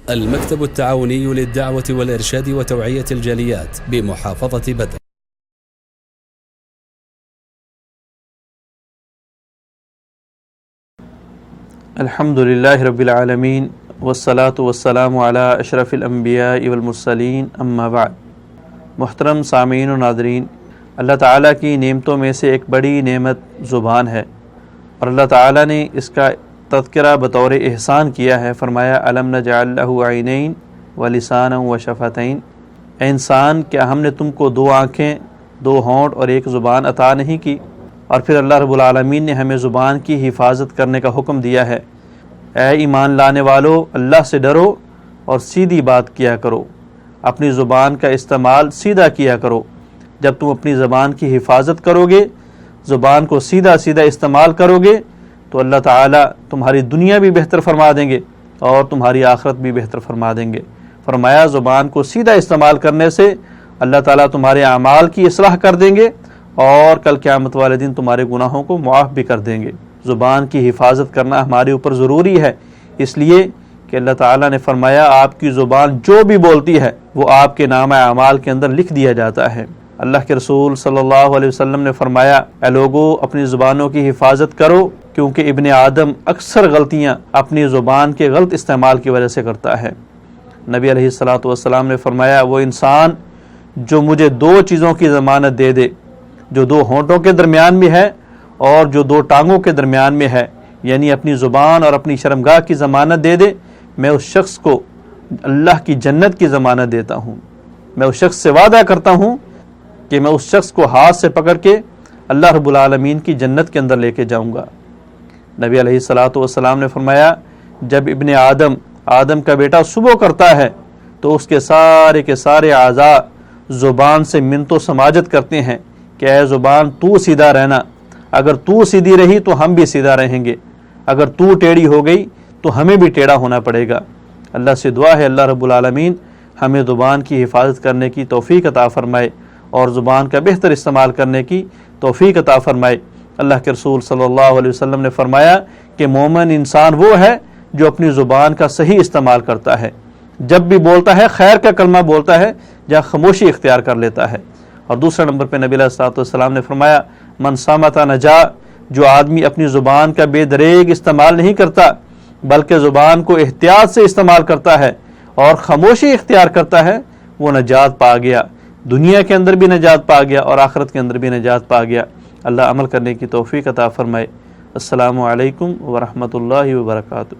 المكتب التعاوني للدعوة والإرشاد وتوعية الجاليات بمحافظة بدر. الحمد للہ رب العالمین والصلاة والسلام علی اشرف الانبیاء والمرسلین اما بعد۔ محترم سامعین و ناظرین، اللہ تعالیٰ کی نعمتوں میں سے ایک بڑی نعمت زبان ہے، اور اللہ تعالیٰ نے اس کا تذکرہ بطور احسان کیا ہے۔ فرمایا الم نجعل لہ عینین ولسانا وشفتین، اے انسان کیا ہم نے تم کو دو آنکھیں، دو ہونٹ اور ایک زبان عطا نہیں کی؟ اور پھر اللہ رب العالمین نے ہمیں زبان کی حفاظت کرنے کا حکم دیا ہے۔ اے ایمان لانے والو، اللہ سے ڈرو اور سیدھی بات کیا کرو، اپنی زبان کا استعمال سیدھا کیا کرو۔ جب تم اپنی زبان کی حفاظت کرو گے، زبان کو سیدھا استعمال کرو گے، تو اللہ تعالیٰ تمہاری دنیا بھی بہتر فرما دیں گے اور تمہاری آخرت بھی بہتر فرما دیں گے۔ فرمایا زبان کو سیدھا استعمال کرنے سے اللہ تعالیٰ تمہارے اعمال کی اصلاح کر دیں گے اور کل قیامت والے دن تمہارے گناہوں کو معاف بھی کر دیں گے۔ زبان کی حفاظت کرنا ہمارے اوپر ضروری ہے، اس لیے کہ اللہ تعالیٰ نے فرمایا آپ کی زبان جو بھی بولتی ہے وہ آپ کے نامہ اعمال کے اندر لکھ دیا جاتا ہے۔ اللہ کے رسول صلی اللہ علیہ وسلم نے فرمایا اے لوگو، اپنی زبانوں کی حفاظت کرو، کیونکہ ابن آدم اکثر غلطیاں اپنی زبان کے غلط استعمال کی وجہ سے کرتا ہے۔ نبی علیہ الصلوۃ والسلام نے فرمایا وہ انسان جو مجھے دو چیزوں کی ضمانت دے دے، جو دو ہونٹوں کے درمیان میں ہے اور جو دو ٹانگوں کے درمیان میں ہے، یعنی اپنی زبان اور اپنی شرمگاہ کی ضمانت دے دے، میں اس شخص کو اللہ کی جنت کی ضمانت دیتا ہوں۔ میں اس شخص سے وعدہ کرتا ہوں کہ میں اس شخص کو ہاتھ سے پکڑ کے اللہ رب العالمین کی جنت کے اندر لے کے جاؤں گا۔ نبی علیہ الصلوۃ والسلام نے فرمایا جب ابن آدم کا بیٹا صبح کرتا ہے تو اس کے سارے اعضاء زبان سے منت و سماجت کرتے ہیں کہ اے زبان تو سیدھا رہنا، اگر تو سیدھی رہی تو ہم بھی سیدھا رہیں گے، اگر تو ٹیڑھی ہو گئی تو ہمیں بھی ٹیڑھا ہونا پڑے گا۔ اللہ سے دعا ہے اللہ رب العالمین ہمیں زبان کی حفاظت کرنے کی توفیق عطا فرمائے اور زبان کا بہتر استعمال کرنے کی توفیق عطا فرمائے۔ اللہ کے رسول صلی اللہ علیہ وسلم نے فرمایا کہ مومن انسان وہ ہے جو اپنی زبان کا صحیح استعمال کرتا ہے، جب بھی بولتا ہے خیر کا کلمہ بولتا ہے یا خاموشی اختیار کر لیتا ہے۔ اور دوسرے نمبر پہ نبی علیہ الصلوۃ والسلام نے فرمایا من صامت نجا، جو آدمی اپنی زبان کا بے دریغ استعمال نہیں کرتا بلکہ زبان کو احتیاط سے استعمال کرتا ہے اور خاموشی اختیار کرتا ہے، وہ نجات پا گیا، دنیا کے اندر بھی نجات پا گیا اور آخرت کے اندر بھی نجات پا گیا۔ اللہ عمل کرنے کی توفیق عطا فرمائے۔ السلام علیکم ورحمۃ اللہ وبرکاتہ۔